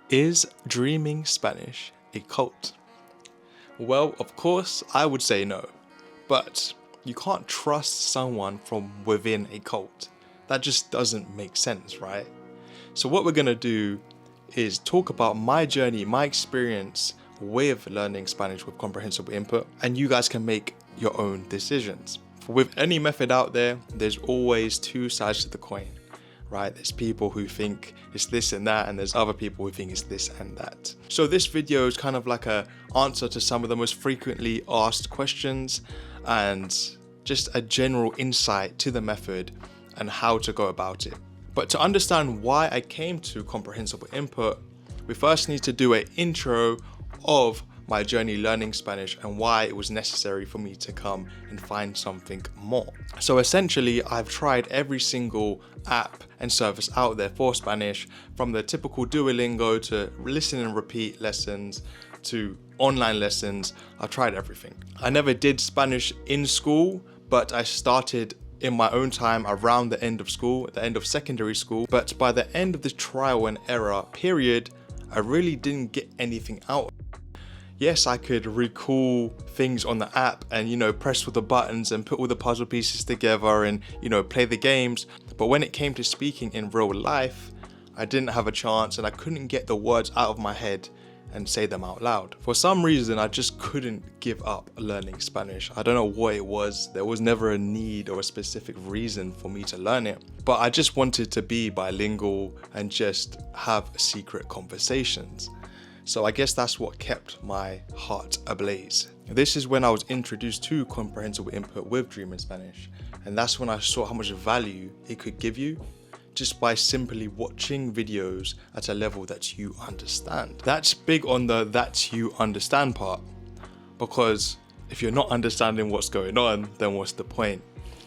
Is dreaming Spanish a cult? Well, of course, I would say no. But you can't trust someone from within a cult. That just doesn't make sense, right? So what we're going to do is talk about my journey, my experience with learning Spanish with comprehensible input, and you guys can make your own decisions. With any method out there, there's always two sides to the coin. Right, there's people who think it's this and that, and there's other people who think it's this and that. So this video is kind of like an answer to some of the most frequently asked questions and just a general insight to the method and how to go about it. But to understand why I came to comprehensible input, we first need to do an intro of my journey learning Spanish and why it was necessary for me to come and find something more. So essentially, I've tried every single app and service out there for Spanish, from the typical Duolingo to listen and repeat lessons to online lessons. I've tried everything. I never did Spanish in school, but I started in my own time around the end of school, at the end of secondary school. But by the end of the trial and error period, I really didn't get anything out. Yes, I could recall things on the app and, press all the buttons and put all the puzzle pieces together and, play the games. But when it came to speaking in real life, I didn't have a chance and I couldn't get the words out of my head and say them out loud. For some reason, I just couldn't give up learning Spanish. I don't know what it was. There was never a need or a specific reason for me to learn it. But I just wanted to be bilingual and just have secret conversations. So I guess that's what kept my heart ablaze. This is when I was introduced to comprehensible input with Dreaming Spanish. And that's when I saw how much value it could give you just by simply watching videos at a level that you understand. That's big on the that you understand part, because if you're not understanding what's going on, then what's the point?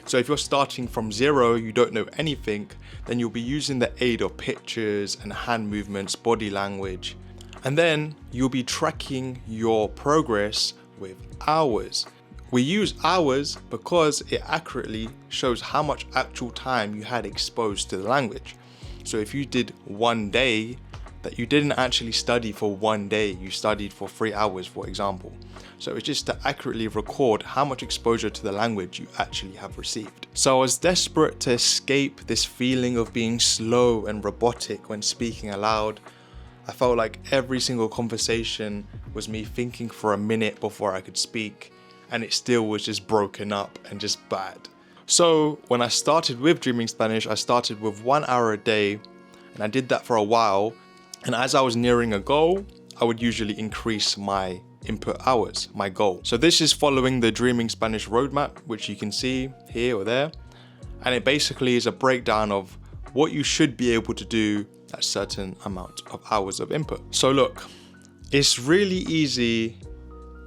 So if you're starting from zero, you don't know anything, then you'll be using the aid of pictures and hand movements, body language. And then you'll be tracking your progress with hours. We use hours because it accurately shows how much actual time you had exposed to the language. So if you did 1 day, that you didn't actually study for 1 day, you studied for 3 hours, for example. So it's just to accurately record how much exposure to the language you actually have received. So I was desperate to escape this feeling of being slow and robotic when speaking aloud. I felt like every single conversation was me thinking for a minute before I could speak, and it still was just broken up and just bad. So when I started with Dreaming Spanish, I started with 1 hour a day, and I did that for a while. And as I was nearing a goal, I would usually increase my input hours, my goal. So this is following the Dreaming Spanish roadmap, which you can see here or there. And it basically is a breakdown of what you should be able to do at certain amount of hours of input. So look, it's really easy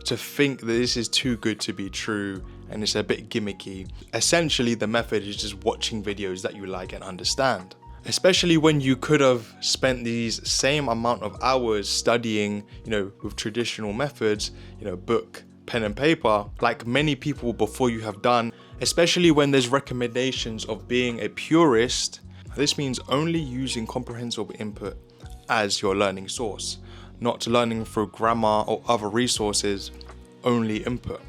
to think that this is too good to be true and it's a bit gimmicky. Essentially, the method is just watching videos that you like and understand. Especially when you could have spent these same amount of hours studying, with traditional methods, book, pen and paper, like many people before you have done, especially when there's recommendations of being a purist. This means only using comprehensible input as your learning source, not learning through grammar or other resources, only input.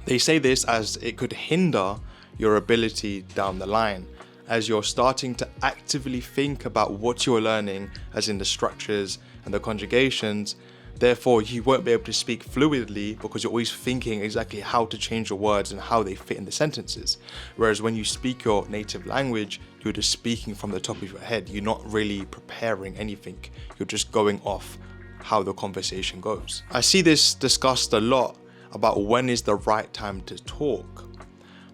They say this as it could hinder your ability down the line, as you're starting to actively think about what you're learning, as in the structures and the conjugations. Therefore, you won't be able to speak fluidly because you're always thinking exactly how to change your words and how they fit in the sentences. Whereas when you speak your native language, you're just speaking from the top of your head. You're not really preparing anything. You're just going off how the conversation goes. I see this discussed a lot about when is the right time to talk,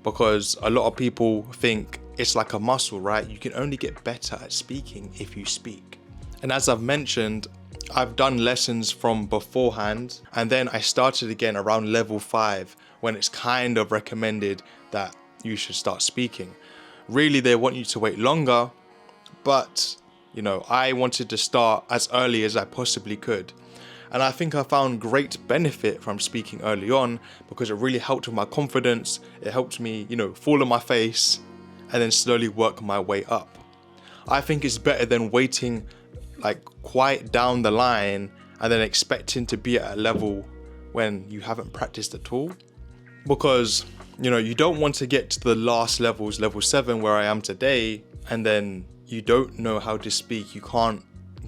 because a lot of people think it's like a muscle, right? You can only get better at speaking if you speak. And as I've mentioned, I've done lessons from beforehand, and then I started again around level 5 when it's kind of recommended that you should start speaking. Really, they want you to wait longer, but I wanted to start as early as I possibly could. And I think I found great benefit from speaking early on because it really helped with my confidence. It helped me, fall on my face and then slowly work my way up. I think it's better than waiting like quite down the line and then expecting to be at a level when you haven't practiced at all. Because, you know, you don't want to get to the last levels, level 7 where I am today, and then you don't know how to speak. You can't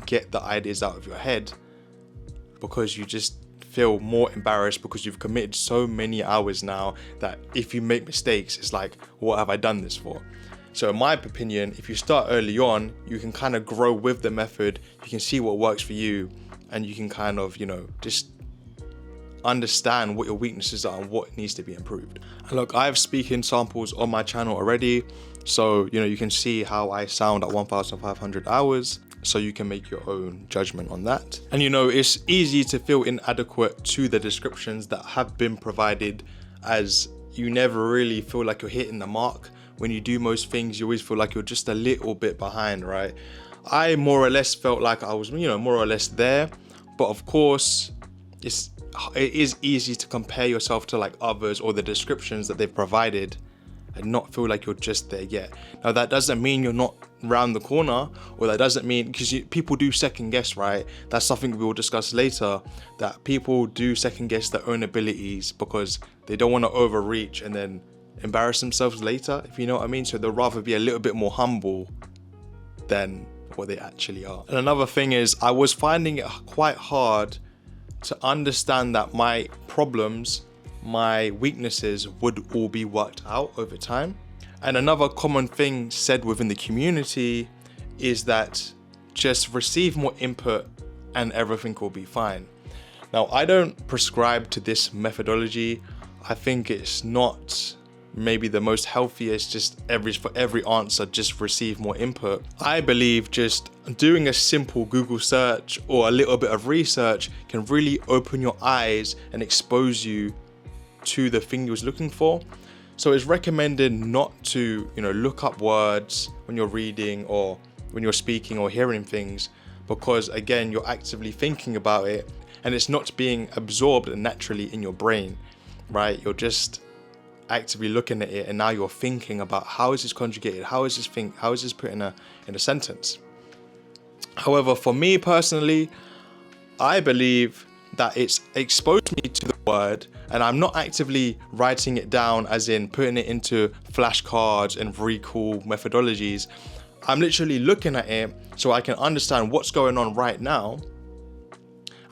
get the ideas out of your head because you just feel more embarrassed because you've committed so many hours now that if you make mistakes, it's like, what have I done this for? So in my opinion, if you start early on, you can kind of grow with the method, you can see what works for you, and you can kind of, you know, just understand what your weaknesses are and what needs to be improved. And look, I have speaking samples on my channel already, so, you know, you can see how I sound at 1,500 hours. So you can make your own judgment on that. And you know, it's easy to feel inadequate to the descriptions that have been provided, as you never really feel like you're hitting the mark. When you do most things, you always feel like you're just a little bit behind, right? I more or less felt like I was, you know, more or less there. But of course, it is easy to compare yourself to like others or the descriptions that they've provided and not feel like you're just there yet. Now that doesn't mean you're not round the corner, or that doesn't mean, because people do second guess, right? That's something we will discuss later, that people do second guess their own abilities because they don't want to overreach and then embarrass themselves later, if you know what I mean. So they'll rather be a little bit more humble than what they actually are. And another thing is, I was finding it quite hard to understand that my problems, my weaknesses would all be worked out over time. And another common thing said within the community is that just receive more input and everything will be fine. Now, I don't prescribe to this methodology. I think it's not maybe the most healthiest, just for every answer, just receive more input. I believe just doing a simple Google search or a little bit of research can really open your eyes and expose you to the thing you was looking for. So it's recommended not to, you know, look up words when you're reading or when you're speaking or hearing things, because again, you're actively thinking about it and it's not being absorbed naturally in your brain, right? You're just actively looking at it and now you're thinking about how is this conjugated, how is this put in a sentence. However, for me personally, I believe that it's exposed me to the word, and I'm not actively writing it down as in putting it into flashcards and recall methodologies. I'm literally looking at it so I can understand what's going on right now,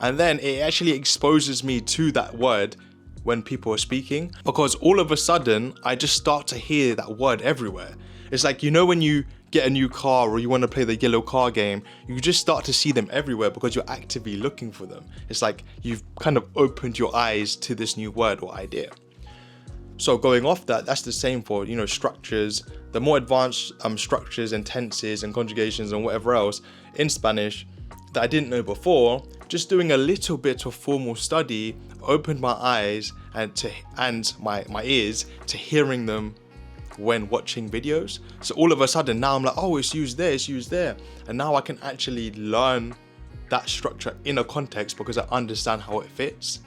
and then it actually exposes me to that word when people are speaking, because all of a sudden I just start to hear that word everywhere. It's like, you know, when you get a new car or you want to play the yellow car game, you just start to see them everywhere because you're actively looking for them. It's like you've kind of opened your eyes to this new word or idea. So going off that, that's the same for, you know, structures. The more advanced structures and tenses and conjugations and whatever else in Spanish that I didn't know before, just doing a little bit of formal study opened my eyes and my ears to hearing them when watching videos. So all of a sudden now I'm like, oh, it's used there. And now I can actually learn that structure in a context because I understand how it fits.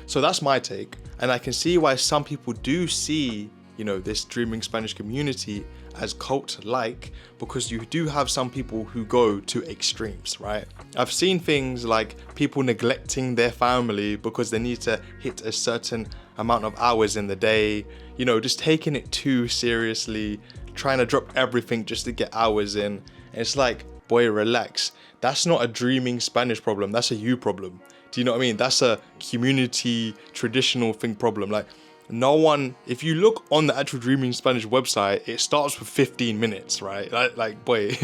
So that's my take. And I can see why some people do see, you know, this Dreaming Spanish community as cult-like, because you do have some people who go to extremes, right? I've seen things like people neglecting their family because they need to hit a certain amount of hours in the day, you know, just taking it too seriously, trying to drop everything just to get hours in. And it's like, boy, relax. That's not a Dreaming Spanish problem, that's a you problem. Do you know what I mean? That's a community traditional thing problem. Like, no one, if you look on the actual Dreaming Spanish website, it starts with 15 minutes, right? Like boy,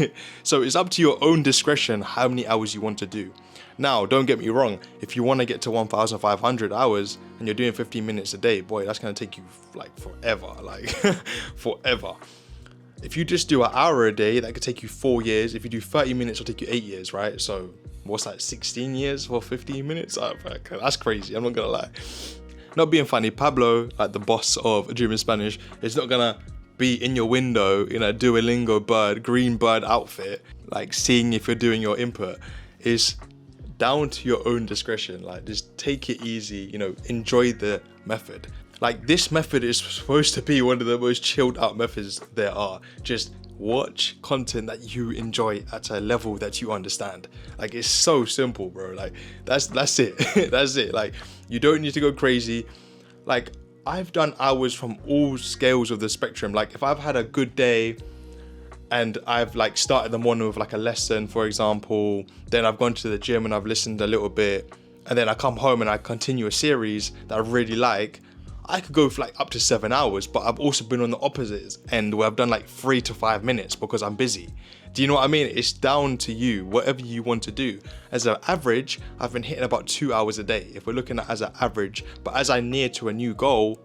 so it's up to your own discretion how many hours you want to do. Now, don't get me wrong, if you want to get to 1,500 hours and you're doing 15 minutes a day, boy, that's going to take you like forever, like forever. If you just do an hour a day, that could take you 4 years. If you do 30 minutes, it'll take you 8 years, right? So what's that, 16 years for 15 minutes? Oh, that's crazy, I'm not going to lie. Not being funny, Pablo, like the boss of Dreaming Spanish, is not gonna be in your window in a Duolingo green bird outfit, like seeing if you're doing your input. Is down to your own discretion. Like, just take it easy, you know, enjoy the method. Like, this method is supposed to be one of the most chilled out methods there are. Just watch content that you enjoy at a level that you understand. Like, it's so simple, bro. Like, that's it. That's it. Like, you don't need to go crazy. Like, I've done hours from all scales of the spectrum. Like, if I've had a good day and I've like started the morning with like a lesson, for example, then I've gone to the gym and I've listened a little bit, and then I come home and I continue a series that I really like, I could go for like up to 7 hours. But I've also been on the opposite end where I've done like 3 to 5 minutes because I'm busy. Do you know what I mean? It's down to you, whatever you want to do. As an average, I've been hitting about 2 hours a day, if we're looking at as an average. But as I near to a new goal,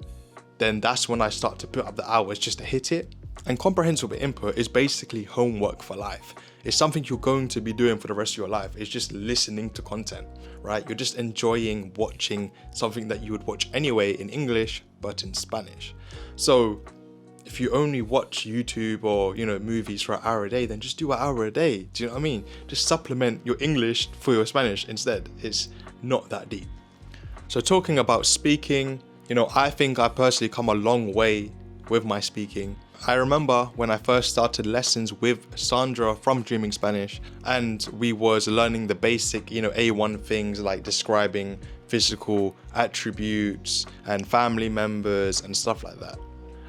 then that's when I start to put up the hours just to hit it. And comprehensive input is basically homework for life. It's something you're going to be doing for the rest of your life. It's just listening to content, right? You're just enjoying watching something that you would watch anyway in English, but in Spanish. So if you only watch YouTube or, movies for an hour a day, then just do an hour a day. Do you know what I mean? Just supplement your English for your Spanish instead. It's not that deep. So talking about speaking, I think I personally come a long way with my speaking. I remember when I first started lessons with Sandra from Dreaming Spanish, and we was learning the basic, A1 things like describing physical attributes and family members and stuff like that.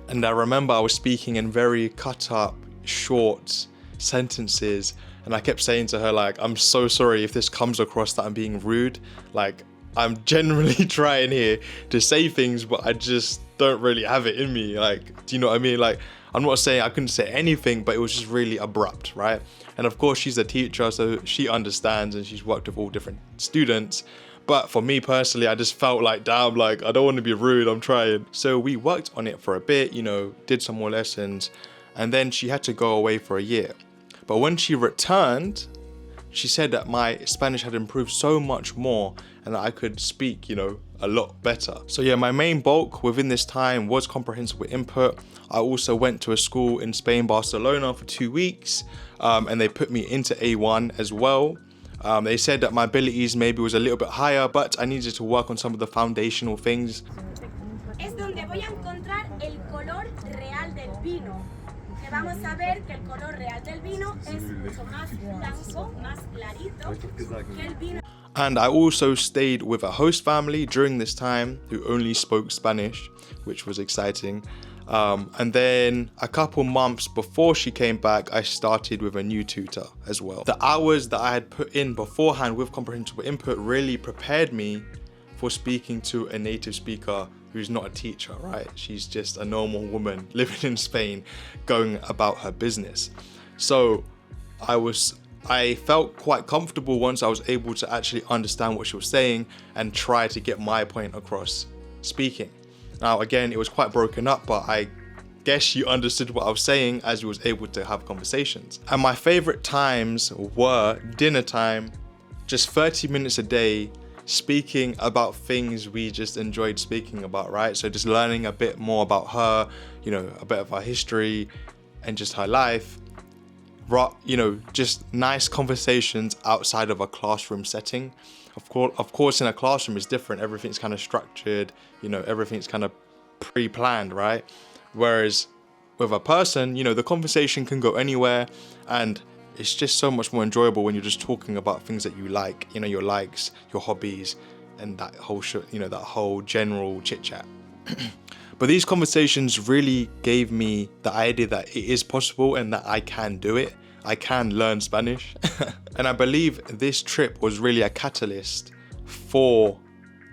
And I remember I was speaking in very cut up, short sentences, and I kept saying to her, like, I'm so sorry if this comes across that I'm being rude. Like, I'm generally trying here to say things, but I just don't really have it in me. Like, do you know what I mean? Like, I'm not saying I couldn't say anything, but it was just really abrupt, right? And of course, she's a teacher, so she understands and she's worked with all different students. But for me personally, I just felt like, damn, like, I don't want to be rude, I'm trying. So we worked on it for a bit, did some more lessons, and then she had to go away for a year. But when she returned, she said that my Spanish had improved so much more and that I could speak, a lot better. So yeah, my main bulk within this time was comprehensive input. I also went to a school in Spain, Barcelona for 2 weeks, and they put me into A1 as well. They said that my abilities maybe was a little bit higher, but I needed to work on some of the foundational things. Es donde voy a encontrar el color real del vino. Que vamos a ver que el color real del vino es mucho más blanco, más clarito que el vino. And I also stayed with a host family during this time who only spoke Spanish, which was exciting. And then a couple months before she came back, I started with a new tutor as well. The hours that I had put in beforehand with comprehensive input really prepared me for speaking to a native speaker who's not a teacher, right? She's just a normal woman living in Spain, going about her business. So I felt quite comfortable once I was able to actually understand what she was saying and try to get my point across speaking. Now, again, it was quite broken up, but I guess she understood what I was saying as we was able to have conversations. And my favorite times were dinner time, just 30 minutes a day, speaking about things we just enjoyed speaking about, right? So just learning a bit more about her, a bit of her history and just her life. Just nice conversations outside of a classroom setting. Of course, in a classroom it's different. Everything's kind of structured, everything's kind of pre-planned, right? Whereas with a person, the conversation can go anywhere, and it's just so much more enjoyable when you're just talking about things that you like, your likes, your hobbies, and that whole that whole general chit chat. But these conversations really gave me the idea that it is possible and that I can do it. I can learn Spanish. And I believe this trip was really a catalyst for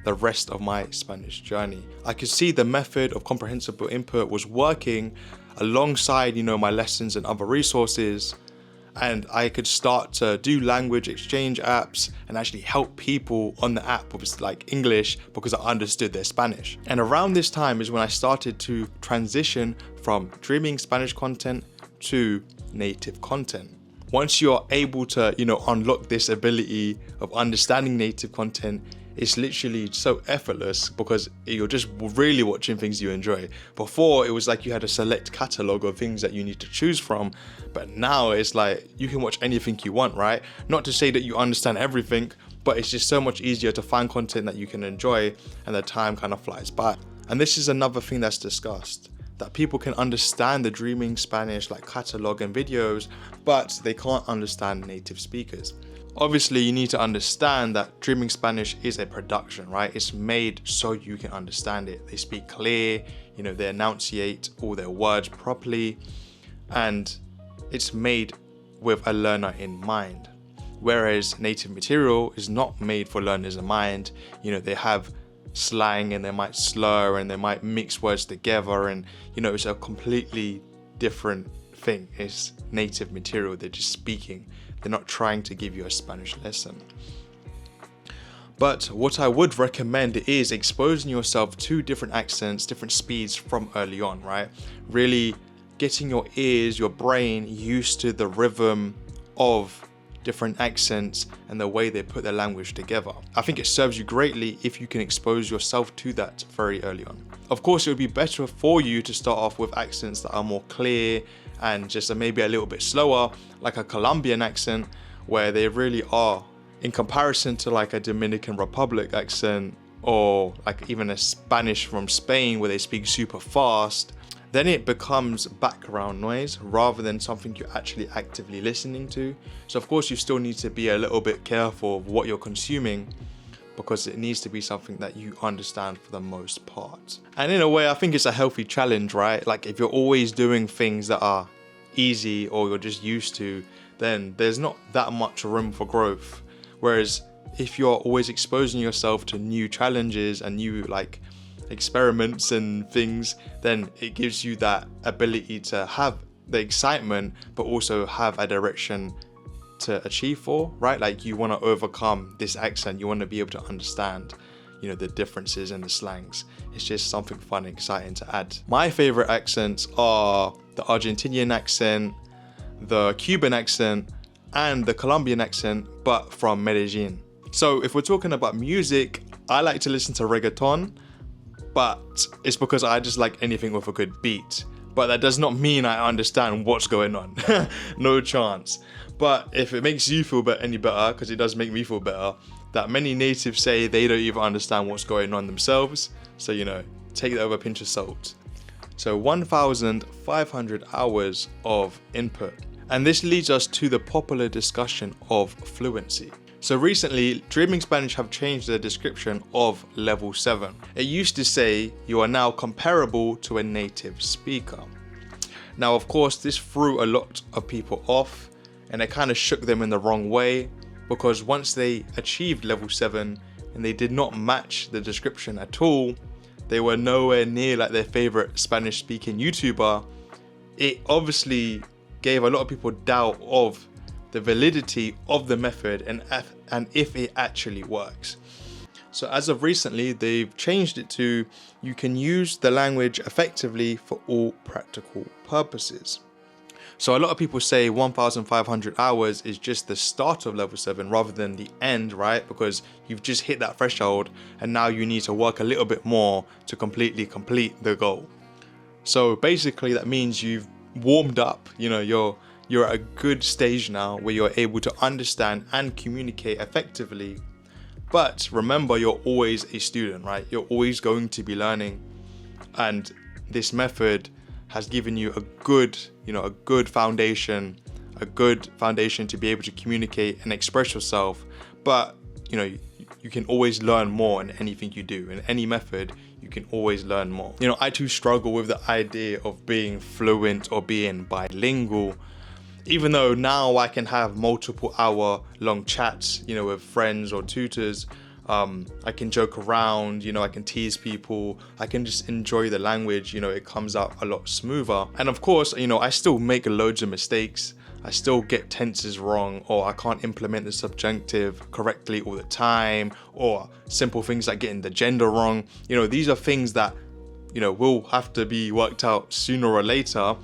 the rest of my Spanish journey. I could see the method of comprehensive input was working alongside, my lessons and other resources. And I could start to do language exchange apps and actually help people on the app with like English because I understood their Spanish. And around this time is when I started to transition from dreaming Spanish content to native content. Once you're able to, unlock this ability of understanding native content, it's literally so effortless because you're just really watching things you enjoy. Before, it was like you had a select catalog of things that you need to choose from, but now it's like you can watch anything you want, right? Not to say that you understand everything, but it's just so much easier to find content that you can enjoy and the time kind of flies by. And this is another thing that's discussed. that people can understand the Dreaming Spanish like catalog and videos, but they can't understand native speakers. Obviously, you need to understand that Dreaming Spanish is a production, right? It's made so you can understand it. They speak clear, they enunciate all their words properly, and it's made with a learner in mind. Whereas native material is not made for learners in mind. They have slang and they might slur and they might mix words together, and it's a completely different thing. It's native material. They're just speaking. They're not trying to give you a Spanish lesson. But what I would recommend is exposing yourself to different accents, different speeds from early on, right? Really getting your ears, your brain used to the rhythm of different accents and the way they put their language together. I think it serves you greatly if you can expose yourself to that very early on. Of course, it would be better for you to start off with accents that are more clear and just maybe a little bit slower, like a Colombian accent, where they really are, in comparison to like a Dominican Republic accent, or like even a Spanish from Spain where they speak super fast. Then it becomes background noise rather than something you're actually actively listening to. So of course you still need to be a little bit careful of what you're consuming, because it needs to be something that you understand for the most part. And in a way, I think it's a healthy challenge, right? Like if you're always doing things that are easy or you're just used to, then there's not that much room for growth. Whereas if you're always exposing yourself to new challenges and new like experiments and things, then it gives you that ability to have the excitement but also have a direction to achieve for, right? Like you want to overcome this accent, you want to be able to understand the differences in the slangs. It's just something fun and exciting to add. My favorite accents are the Argentinian accent, the Cuban accent, and the Colombian accent, but from Medellin. So if we're talking about music, I like to listen to reggaeton, but it's because I just like anything with a good beat. But that does not mean I understand what's going on. No chance. But if it makes you feel any better, because it does make me feel better, that many natives say they don't even understand what's going on themselves. So, take that with a pinch of salt. So 1,500 hours of input. And this leads us to the popular discussion of fluency. So recently, Dreaming Spanish have changed their description of level 7. It used to say you are now comparable to a native speaker. Now, of course, this threw a lot of people off, and it kind of shook them in the wrong way, because once they achieved level 7 and they did not match the description at all, they were nowhere near like their favorite Spanish speaking YouTuber. It obviously gave a lot of people doubt of the validity of the method and if it actually works. So as of recently, they've changed it to you can use the language effectively for all practical purposes. So a lot of people say 1,500 hours is just the start of level 7 rather than the end, right? Because you've just hit that threshold and now you need to work a little bit more to completely complete the goal. So basically that means you've warmed up, you're at a good stage now where you're able to understand and communicate effectively. But remember, you're always a student, right? You're always going to be learning. And this method has given you a good foundation to be able to communicate and express yourself. But, you can always learn more in anything you do. In any method, you can always learn more. I too struggle with the idea of being fluent or being bilingual. Even though now I can have multiple hour long chats, with friends or tutors, I can joke around, I can tease people, I can just enjoy the language, it comes out a lot smoother. And of course, I still make loads of mistakes. I still get tenses wrong, or I can't implement the subjunctive correctly all the time, or simple things like getting the gender wrong. These are things that, will have to be worked out sooner or later,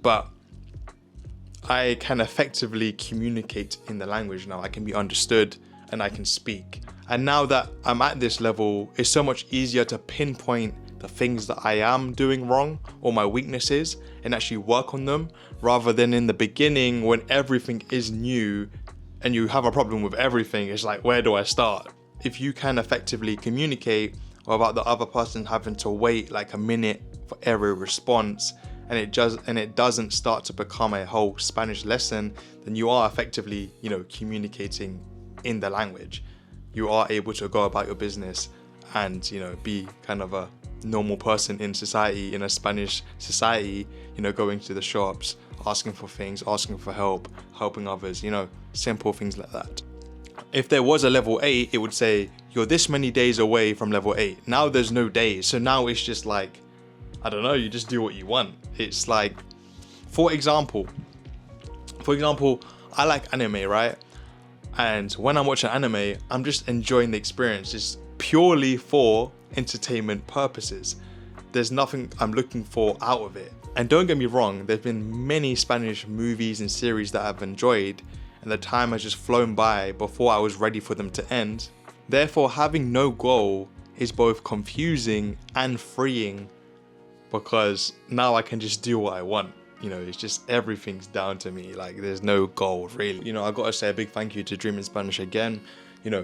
but I can effectively communicate in the language now. I can be understood and I can speak. And now that I'm at this level, it's so much easier to pinpoint the things that I am doing wrong or my weaknesses and actually work on them, rather than in the beginning when everything is new and you have a problem with everything. It's like, where do I start? If you can effectively communicate without the other person having to wait like a minute for every response, and it doesn't start to become a whole Spanish lesson, then you are effectively, communicating in the language. You are able to go about your business and, be kind of a normal person in society, in a Spanish society, going to the shops, asking for things, asking for help, helping others, simple things like that. If there was a level 8, it would say you're this many days away from level 8. Now there's no days, so now it's just like, I don't know, you just do what you want. It's like, for example, I like anime, right? And when I'm watching anime, I'm just enjoying the experience, just purely for entertainment purposes. There's nothing I'm looking for out of it. And don't get me wrong, there've been many Spanish movies and series that I've enjoyed, and the time has just flown by before I was ready for them to end. Therefore, having no goal is both confusing and freeing, because now I can just do what I want. It's just everything's down to me. Like, there's no goal really. I gotta say a big thank you to Dream in Spanish again,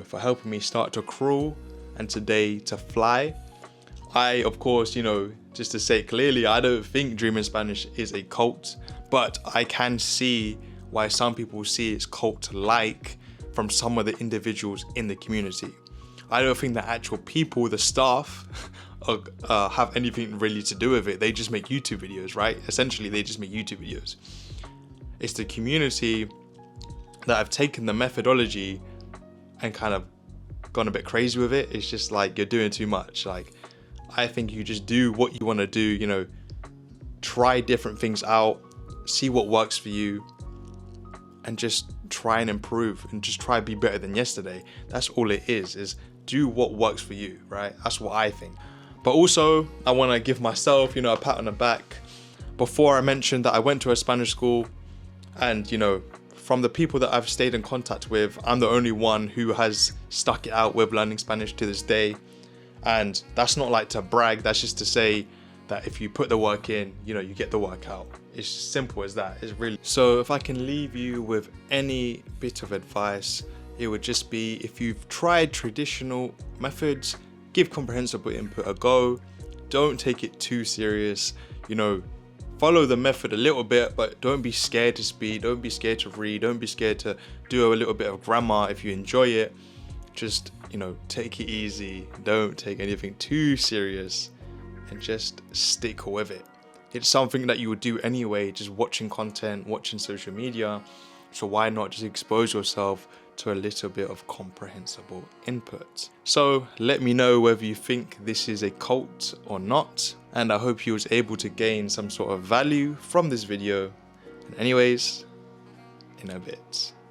for helping me start to crawl and today to fly. I, of course, just to say clearly, I don't think Dream in Spanish is a cult, but I can see why some people see it's cult-like from some of the individuals in the community. I don't think the actual people, the staff, have anything really to do with it. They just make YouTube videos, right? Essentially, they just make YouTube videos. It's the community that have taken the methodology and kind of gone a bit crazy with it. It's just like, you're doing too much. Like, I think you just do what you want to do, try different things out, see what works for you, and just try and improve and just try to be better than yesterday. That's all it is do what works for you, right? That's what I think. But also, I want to give myself, a pat on the back. Before I mentioned that I went to a Spanish school, and, from the people that I've stayed in contact with, I'm the only one who has stuck it out with learning Spanish to this day. And that's not like to brag, that's just to say that if you put the work in, you get the work out. It's simple as that. It's really. So if I can leave you with any bit of advice, it would just be, if you've tried traditional methods, give comprehensible input a go. Don't take it too serious. Follow the method a little bit, but don't be scared to speak. Don't be scared to read. Don't be scared to do a little bit of grammar if you enjoy it. Just, take it easy. Don't take anything too serious, and just stick with it. It's something that you would do anyway, just watching content, watching social media. So why not just expose yourself to a little bit of comprehensible input? So let me know whether you think this is a cult or not. And I hope you was able to gain some sort of value from this video. And anyways, in a bit.